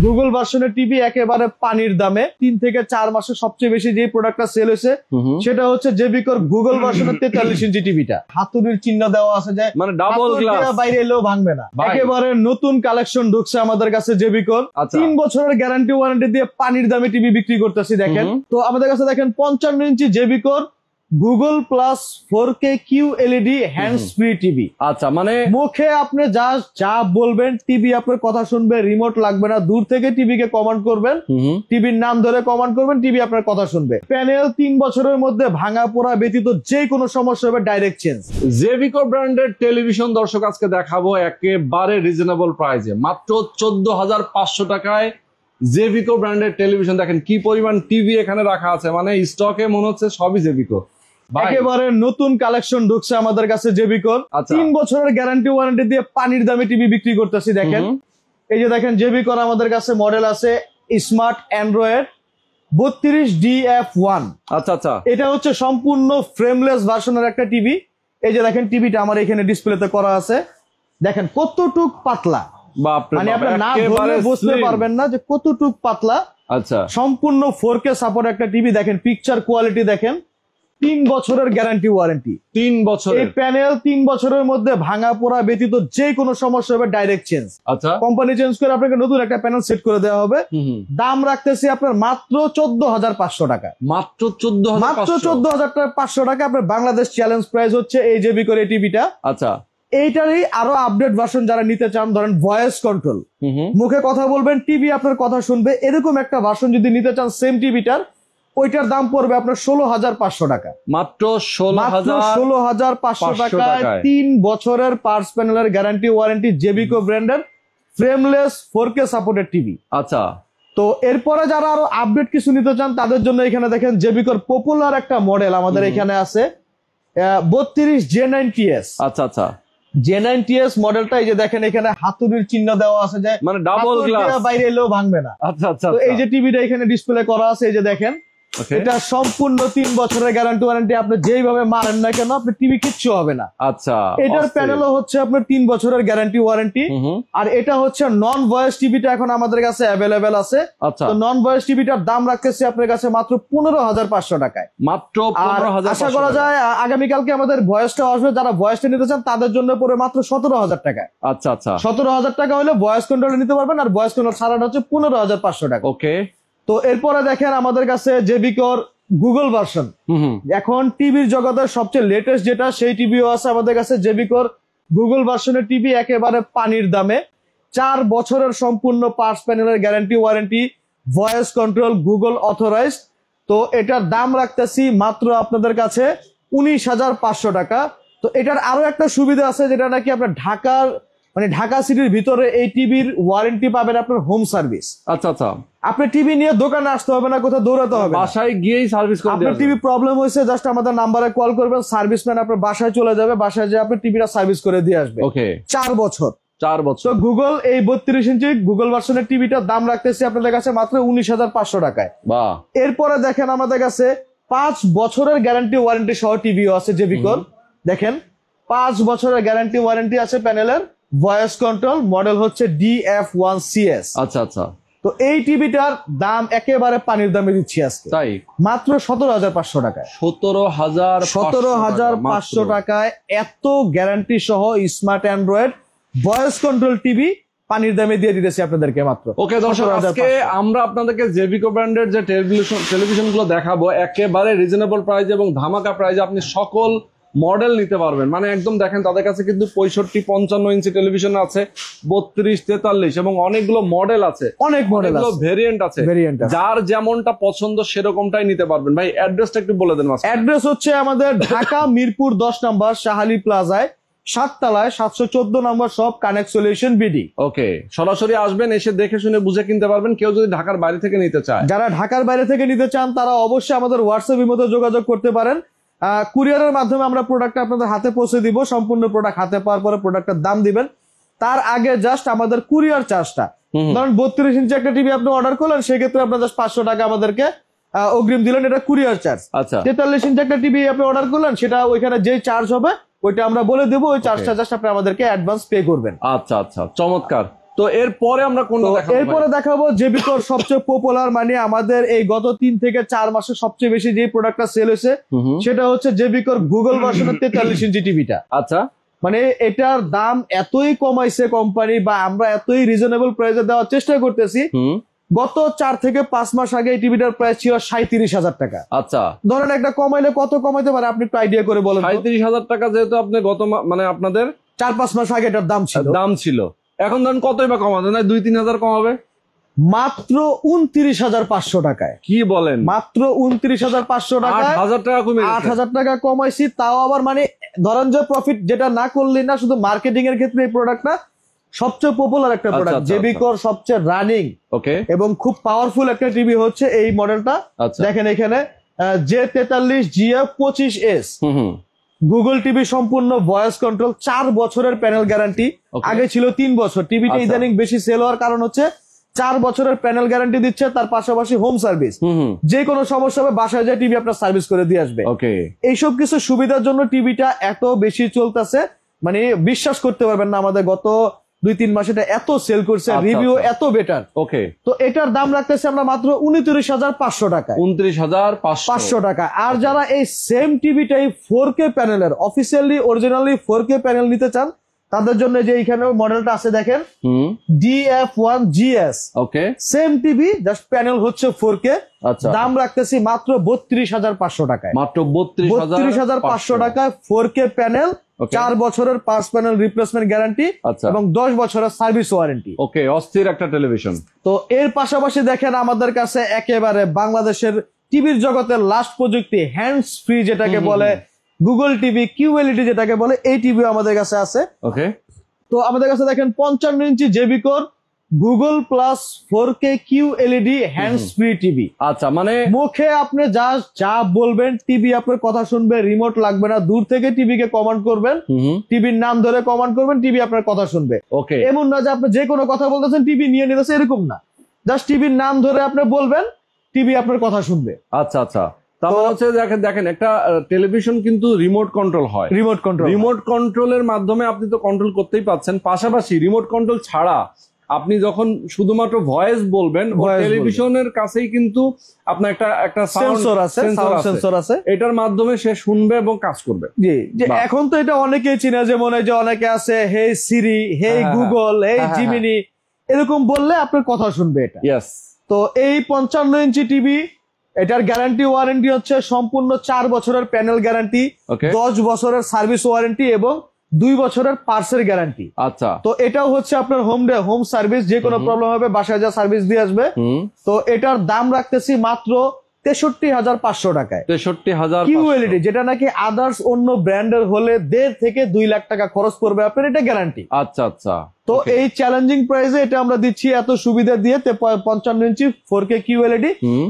Google ভার্সনের TV একেবারে পানির দামে 3 থেকে 4 মাসে সবচেয়ে বেশি যে প্রোডাক্টটা সেল হয়েছে সেটা হচ্ছে জেবিকোর গুগল ভার্সনের 43 ইঞ্চি টিভিটা। হাতুড়ির চিহ্ন দেওয়া আছে, যে মানে ডাবল গ্লাস, বাইরে এলেও ভাঙবে না। একেবারে নতুন কালেকশন ঢুকছে আমাদের কাছে জেবিকোর। 3 বছরের গ্যারান্টি ওয়ারেন্টি দিয়ে পানির দামে টিভি বিক্রি করতেছি। দেখেন তো আমাদের কাছে দেখেন 55 ইঞ্চি জেবিকোর Google plus 4K QLED hands free TV. আচ্ছা, মানে মুখে আপনি যা বলবেন টিভি আপনার কথা শুনবে, রিমোট লাগবে না, দূর থেকে টিভিকে কমান্ড করবেন, টিভির নাম ধরে কমান্ড করবেন, টিভি আপনার কথা শুনবে। প্যানেল 3 বছরের মধ্যে ভাঙা পোড়া ব্যতীত যে কোনো সমস্যা হবে ডাইরেক্ট চেঞ্জ। জেবিকো ব্র্যান্ডের টেলিভিশন দর্শক আজকে দেখাবো একেবারে রিজনেবল প্রাইসে, মাত্র 14,500 টাকায় জেবিকো ব্র্যান্ডের টেলিভিশন। দেখেন কি পরিমাণ টিভি এখানে রাখা আছে, মানে স্টকে মনে হচ্ছে সবই জেবিকো। একেবারে নতুন কালেকশন ঢুকছে আমাদের কাছে জেবিকোর। 3 বছরের গ্যারান্টি ওয়ারেন্টি দিয়ে পানির দামে টিভি বিক্রি করতেছি। দেখেন এই যে দেখেন জেবিকোর আমাদের কাছে মডেল আছে স্মার্ট অ্যান্ড্রয়েড 32DF1। আচ্ছা আচ্ছা, এটা হচ্ছে সম্পূর্ণ ফ্রেমলেস ভার্সনের একটা টিভি। এই যে দেখেন টিভিটা আমার এখানে ডিসপ্লেতে করা আছে, দেখেন কতটুক পাতলা, মানে আপনি না ধরলে বুঝতে পারবেন না যে কতটুক পাতলা। আচ্ছা, সম্পূর্ণ 4K সাপোর্ট একটা টিভি। দেখেন পিকচার কোয়ালিটি দেখেন, 3 বছরের গ্যারান্টি ওয়ারেন্টি। 3 বছর। এই প্যানেল 3 বছরের মধ্যে ভাঙা পোড়া ব্যতীত যে কোনো সমস্যা হবে ডাইরেক্ট চেঞ্জ। আচ্ছা, কোম্পানি চেঞ্জ করে আপনাকে নতুন একটা প্যানেল সেট করে দেওয়া হবে। দাম রাখতেছি আপনার মাত্র 14,500 টাকা। মাত্র 14,500 টাকা। আপনার বাংলাদেশ চ্যালেঞ্জ প্রাইস হচ্ছে এই জেবিকোর এই টিভিটা। আচ্ছা, এইটারই আরো আপডেট ভার্সন যারা নিতে চান, ধরেন ভয়েস কন্ট্রোল, মুখে কথা বলবেন, টিভি আপনার কথা শুনবে, এরকম একটা ভার্সন যদি নিতে চান সেম টিভিটার, ওইটার দাম পড়বে আপনার 16,500 টাকা। মাত্র 16,500 টাকায় 3 বছরের পার্টস প্যানেলের গ্যারান্টি ওয়ারেন্টি জেবিকো ব্র্যান্ডের ফ্রেমলেস 4K সাপোর্টেড টিভি। আচ্ছা, তো এরপরে যারা আরো আপডেট কিছু নিতে চান তাদের জন্য এখানে দেখেন জেবিকোর পপুলার একটা মডেল আমাদের এখানে আছে 32 J9TS। আচ্ছা আচ্ছা, J9TS মডেলটা এই যে দেখেন এখানে হাতুড়ির চিহ্ন দেওয়া আছে, যে মানে ডাবল গ্লাস, বাইরে এলেও ভাঙবে না। আচ্ছা আচ্ছা, তো এই যে টিভিটা এখানে ডিসপ্লে করা আছে, এই যে দেখেন এটা সম্পূর্ণ 3 বছরের গ্যারান্টি ওয়ারেন্টি। আপনি যেইভাবে মারেন না কেন আপনার টিভি কিচ্ছু হবে না। আচ্ছা, এটার প্যানেলও হচ্ছে আপনার 3 বছরের গ্যারান্টি ওয়ারেন্টি। আর এটা হচ্ছে নন ভয়েস টিভিটা এখন আমাদের কাছে অ্যাভেলেবেল আছে। আচ্ছা, তো নন ভয়েস টিভিটার দাম রাখতেছি আপনার কাছে মাত্র 15,500 টাকায়। মাত্র 15,500। আশা করা যায় আগামীকালকে আমাদের ভয়েসটা আসবে, যারা ভয়েসটা নিতে চান তাদের জন্য পড়বে মাত্র 17,000 টাকায়। আচ্ছা আচ্ছা, 17,000 টাকা হলে ভয়েস কন্ট্রোল নিতে পারবেন, আর ভয়েস কন্ট্রোল ছাড়াটা হচ্ছে 15,500 টাকা। ওকে। তো এরপরে দেখেন আমাদের কাছে জেবিকোর গুগল ভার্সন, এখন টিভির জগতের সবচেয়ে লেটেস্ট যেটা সেই টিভিও আছে আমাদের কাছে। জেবিকোর গুগল ভার্সনের টিভি একেবারে পানির দামে, 4 বছরের সম্পূর্ণ পার্টস প্যানেলের guarantee warranty, voice control, Google authorised. তো এটার দাম রাখতেছি মাত্র আপনাদের কাছে 19,500 টাকা। তো এটার আরো একটা সুবিধা আছে, যেটা নাকি আপনার ঢাকা সিটির ভিতরে এই টিভির ওয়ারেন্টি পাবেন আপনার হোম সার্ভিস। আচ্ছা আচ্ছা, আপনি টিভি নিয়ে দোকানে আসতে হবে না, কোথাও দৌড়াতে হবে, বাসায় গিয়েই সার্ভিস করে আপনার টিভি প্রবলেম হয়েছে জাস্ট আমাদের নাম্বারে কল করবেন, সার্ভিসম্যান আপনার বাসায় চলে যাবে, বাসায় যে আপনি টিভিটা সার্ভিস করে দিয়ে আসবে। ওকে, 4 বছর। 4 বছর। তো গুগল এই 32 ইঞ্চি গুগল ভার্সনের টিভিটার দাম রাখতেছি আপনাদের কাছে মাত্র 19,500 টাকায়। বাহ। এরপরে দেখেন আমাদের কাছে 5 বছরের গ্যারান্টি ওয়ারেন্টি সহ টিভিও আছে জেবিকোর। দেখেন 5 বছরের গ্যারান্টি ওয়ারেন্টি আছে প্যানেলের, ভয়েস কন্ট্রোল, মডেল হচ্ছে DF1CS। আচ্ছা আচ্ছা, তো এই টিভিটার দাম একেবারে পানির দামে দিচ্ছি আজকে, তাই মাত্র 17,500 টাকায়। 17,500 টাকায় এত গ্যারান্টি সহ smart Android voice control TV পানির দামে দিয়ে দিতেছি আপনাদেরকে মাত্র। ওকে দর্শক, আজকে আমরা আপনাদেরকে জেবিকো ব্র্যান্ডের যে টেলিভিশন গুলো দেখাবো একেবারে রিজনেবল প্রাইস এবং ধামাকা প্রাইসে আপনি সকল মডেল নিতে পারবেন। মানে একদম দেখেন তাদের কাছে কিন্তু 65, 55 ইঞ্চি টেলিভিশন আছে, 32, 43 এবং অনেকগুলো মডেল আছে, অনেক মডেল ভেরিয়েন্ট আছে। যার যেমনটা পছন্দ সেরকমটাই নিতে পারবেন। ভাই অ্যাড্রেসটা একটু বলে দেন। অ্যাড্রেস হচ্ছে আমাদের ঢাকা মিরপুর 10 নম্বর শাহালি প্লাজায় 7 তলায় 714 নম্বর শপ কানেক্ট সলিউশন বিডি। ওকে, সরাসরি আসবেন, এসে দেখে শুনে বুঝে কিনতে পারবেন। কেউ যদি ঢাকার বাইরে থেকে নিতে চায়, যারা ঢাকার বাইরে থেকে নিতে চান তারা অবশ্যই আমাদের হোয়াটসঅ্যাপের মধ্যে যোগাযোগ করতে পারেন। কুরিয়ারের মাধ্যমে আমরা প্রোডাক্টটা আপনাদের হাতে পৌঁছে দিব। সম্পূর্ণ প্রোডাক্ট হাতে পাওয়ার পরে প্রোডাক্টের দাম দিবেন, তার আগে জাস্ট আমাদের কুরিয়ার চার্জটা, ধরুন 32 ইঞ্চি একটা টিভি আপনি অর্ডার করলেন, সেক্ষেত্রে আপনার জাস্ট 500 টাকা আমাদেরকে অগ্রিম দিলেন, এটা কুরিয়ার চার্জ। আচ্ছা, 43 ইঞ্চি একটা টিভি আপনি অর্ডার করলেন, সেটা ওইখানে যে চার্জ হবে ওইটা আমরা বলে দেবো, ওই চার্জটা জাস্ট আপনি আমাদেরকে অ্যাডভান্স পে করবেন। আচ্ছা আচ্ছা, চমৎকার। তো এরপরে আমরা কোনটা দেখাবো? এরপরে দেখাবো জেবিকোর সবচেয়ে পপুলার, মানে আমাদের এই গত 3 থেকে 4 মাসে সবচেয়ে বেশি যে প্রোডাক্টটা সেল হয়েছে সেটা হচ্ছে জেবিকোর গুগল ভার্সনের 43 ইঞ্চি টিভিটা। আচ্ছা, মানে এটার দাম এতই কমাইছে কোম্পানি, বা আমরা এতই রিজনেবল প্রাইসে দেওয়ার চেষ্টা করতেছি। গত 4 থেকে 5 মাস আগে এই টিভিটার প্রাইস ছিল 37,000 টাকা। আচ্ছা, ধরেন একটা কমাইলে কত কমাইতে পারে আপনি একটু আইডিয়া করে বলেন। 37,000 টাকা যেহেতু আপনি গত মানে আপনাদের 4-5 মাস আগে এটার দাম ছিল, এখন ধরেন কতই বা কমাবে না, 2-3 হাজার কমাবে মাত্র 29,500 টাকায়। কি বলেন? মাত্র 29,500 টাকায় 8,000 টাকা কমে গেছে। 8,000 টাকা কমাইছি, তাও আবার মানে ধরেন যে প্রফিট যেটা না করলি না, শুধু মার্কেটিং এর ক্ষেত্রে এই প্রোডাক্টটা সবচেয়ে পপুলার একটা প্রোডাক্ট, জেবিকোর সবচেয়ে রানিং ওকে এবং খুব পাওয়ারফুল একটা টিভি হচ্ছে এই মডেলটা। দেখেন এখানে J43 GF25S গুগল টিভি, সম্পূর্ণ ভয়েস কন্ট্রোল, 4 বছরের প্যানেল গ্যারান্টি। আগে ছিল 3 বছর। টিভিটা ইদানিং বেশি সেল হওয়ার কারণ হচ্ছে 4 বছরের প্যানেল গ্যারান্টি দিচ্ছে, তার পাশাপাশি হোম সার্ভিস, যে কোনো সমস্যা হবে বাসায় যায় টিভি আপনার সার্ভিস করে দিয়ে আসবে। এইসব কিছু সুবিধার জন্য টিভিটা এত বেশি চলতেছে, মানে বিশ্বাস করতে পারবেন না, আমাদের গত 2-3 মাসে এটা এত সেল করছে, রিভিউ এত বেটার। ওকে, তো এটার দাম রাখতেছি আমরা মাত্র 29,500 টাকা। 29,500 টাকা। আর যারা এই সেম টিভিটাই 4K প্যানেলের অফিসিয়ালি অরিজিনালি 4K প্যানেল নিতে চান, তাদের জন্য যে এখানে মডেলটা আছে দেখেন, DF1GS, ওকে, সেম টিভি জাস্ট প্যানেল হচ্ছে 4K। আচ্ছা, দাম রাখতেছি মাত্র 32,500 টাকায়। মাত্র 32,500 টাকায় 4K প্যানেল, 4 বছরের 5 প্যানেল রিপ্লেসমেন্ট গ্যারান্টি এবং 10 বছরের সার্ভিস ওয়ারেন্টি। ওকে, অস্থির একটা টেলিভিশন। তো এর পাশাপাশি দেখেন আমাদের কাছে একেবারে বাংলাদেশের টিভির জগতের লাস্ট প্রযুক্তি হ্যান্ডস ফ্রি যেটাকে বলে, গুগল টিভি QLED যেটাকে বলে, এই টিভি আমাদের কাছে আছে। ওকে, তো আমাদের কাছে দেখেন 55 ইঞ্চি জেবিকোর Google plus 4K QLED hands free TV. আচ্ছা, মানে মুখে আপনি যা বলবেন টিভি আপনার কথা শুনবে, রিমোট লাগবে না, দূর থেকে টিভিকে কমান্ড করবেন, টিভির নাম ধরে কমান্ড করবেন, টিভি আপনার কথা শুনবে। ওকে, এমন না যে আপনি যে কোনো কথা বলতেছেন টিভি নিয়ে নিতেছে, এরকম না, জাস্ট টিভির নাম ধরে আপনি বলবেন, টিভি আপনার কথা শুনবে। আচ্ছা আচ্ছা, তারপর হচ্ছে দেখেন একটা টেলিভিশন কিন্তু রিমোট কন্ট্রোল হয়, রিমোট কন্ট্রোলের মাধ্যমে আপনি তো কন্ট্রোল করতেই পাচ্ছেন, পাশাপাশি রিমোট কন্ট্রোল ছাড়া আপনি যখন শুধুমাত্র ভয়েস বলবেন, টেলিভিশনের কাছেই কিন্তু আপনার একটা সেন্সর আছে, এটার মাধ্যমে সে শুনবে এবং কাজ করবে। জি, এখন তো এটা অনেকেই চিনে, যেমন এই যে অনেকে আছে হে সিরি, হে গুগল, হে জিমিনি, এরকম বললে আপনার কথা শুনবে এটা। তো এই 55 ইঞ্চি টিভি, এটার গ্যারান্টি ওয়ারেন্টি হচ্ছে সম্পূর্ণ 4 বছরের প্যানেল গ্যারান্টি, 10 বছরের সার্ভিস ওয়ারেন্টি এবং 2 বছরের পার্সের গ্যারান্টি। আচ্ছা, তো এটাও হচ্ছে আপনার হোম সার্ভিস, যে কোনো প্রবলেম হবে বাসায় যা সার্ভিস দিয়ে আসবে। তো এটার দাম রাখতেছি মাত্র 63,500 টাকায়। 63,000 QLED, যেটা নাকি আদার্স অন্য ব্র্যান্ডের হলে 1.5 থেকে 2 লাখ টাকা খরচ পড়বে আপনার, এটা গ্যারান্টি। আচ্ছা আচ্ছা, তো এই চ্যালেঞ্জিং প্রাইসে এটা আমরা দিচ্ছি এত সুবিধা দিয়ে 55 ইঞ্চি 4K QLED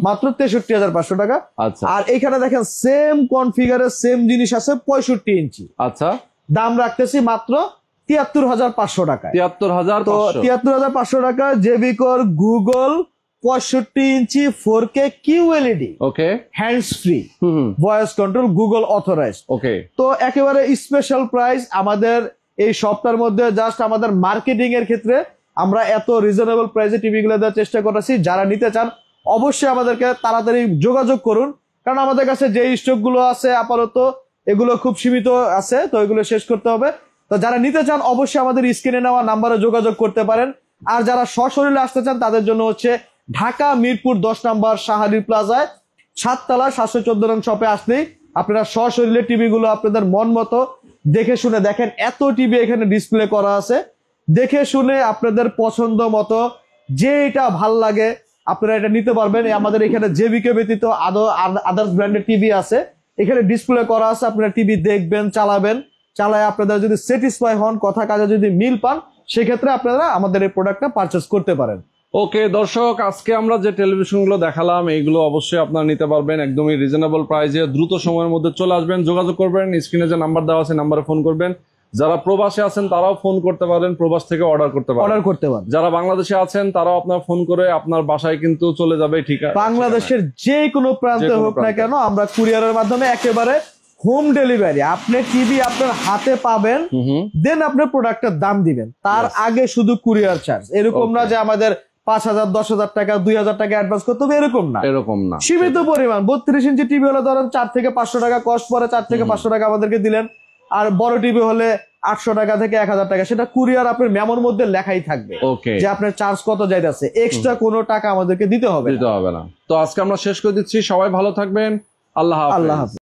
মাত্র 63,500 টাকা। আর এখানে দেখেন সেম কনফিগারের সেম জিনিস আছে 65 ইঞ্চি। আচ্ছা, দাম রাখতেছি মাত্র 73,500 টাকা। 73,500 টাকা জেবিকোর Google 65 inch 4K QLED, okay, hands free, voice control, Google authorised. Okay, তো একেবারে স্পেশাল প্রাইস আমাদের এই সপ্তাহের মধ্যে, জাস্ট আমাদের মার্কেটিং এর ক্ষেত্রে আমরা এত রিজনেবল প্রাইসে টিভি গুলো দেওয়ার চেষ্টা করেছি। যারা নিতে চান অবশ্যই আমাদেরকে তাড়াতাড়ি যোগাযোগ করুন, কারণ আমাদের কাছে যে স্টক গুলো আছে আপাতত এগুলো খুব সীমিত আছে, তো এগুলো শেষ করতে হবে। তো যারা নিতে চান অবশ্যই আমাদের স্ক্রিনে নেওয়া নাম্বারে যোগাযোগ করতে পারেন। আর যারা সশরীরে আসতে চান তাদের জন্য হচ্ছে ঢাকা মিরপুর 10 নম্বর শাহালি প্লাজায় 7 তলা 714 নং শপে আসলেই আপনারা সশরীরে টিভি গুলো আপনাদের মন মতো দেখে শুনে, দেখেন এত টিভি এখানে ডিসপ্লে করা আছে, দেখে শুনে আপনাদের পছন্দ মতো যে এটা ভাল লাগে আপনারা এটা নিতে পারবেন। আমাদের এখানে জেবিকে ব্যতীত আদার্স ব্র্যান্ডের টিভি আছে, এখানে ডিসপ্লে করা আছে, আপনারা টিভি দেখবেন, চালায় আপনারা যদি স্যাটিসফাই হন, কথা কাজে যদি মিল পান, সেক্ষেত্রে আপনারা আমাদের এই প্রোডাক্টটা পারচেস করতে পারেন। ওকে দর্শক, আজকে আমরা যে টেলিভিশন গুলো দেখালাম এইগুলো অবশ্যই আপনারা নিতে পারবেন একদমই রিজনেবল প্রাইসে। দ্রুত সময়ের মধ্যে চলে আসবেন, যোগাযোগ করবেন, স্ক্রিনে যে নাম্বার দেওয়া আছে নাম্বারে ফোন করবেন। যারা প্রবাসে আছেন তারাও ফোন করতে পারেন, প্রবাস থেকে অর্ডার করতে পারেন। যারা বাংলাদেশে আছেন তারাও আপনার ফোন করে আপনার বাসায় কিন্তু চলে যাবে। ঠিক আছে, বাংলাদেশের যে কোনো প্রান্তে হোক না কেন আমরা কুরিয়ারের মাধ্যমে একেবারে হোম ডেলিভারি, আপনি টিভি আপনার হাতে পাবেন, দেন আপনার প্রোডাক্টের দাম দিবেন, তার আগে শুধু কুরিয়ার চার্জ। এরকম না যে আমাদের 5,000 10,000 টাকা 2,000 টাকা অ্যাডভান্স করতে হবে, এরকম না, এরকম না, সীমিত পরিমাণ। 32 ইঞ্চি টিভি হলে ধরেন 4 থেকে 500 টাকা কস্ট পরে, 4 থেকে 500 টাকা আমাদেরকে দিলেন। আর বড় টিভি হলে 800 টাকা থেকে 1,000 টাকা, সেটা কুরিয়ার আপনার মেমোর মধ্যে লেখাই থাকবে ওকে, যে আপনার চার্জ কত যাইতেছে, এক্সট্রা কোনো টাকা আমাদেরকে দিতে হবে দিতে হবে না। তো আজকে আমরা শেষ করে দিচ্ছি, সবাই ভালো থাকবেন, আল্লাহ হাফেজ। আল্লাহ হাফেজ।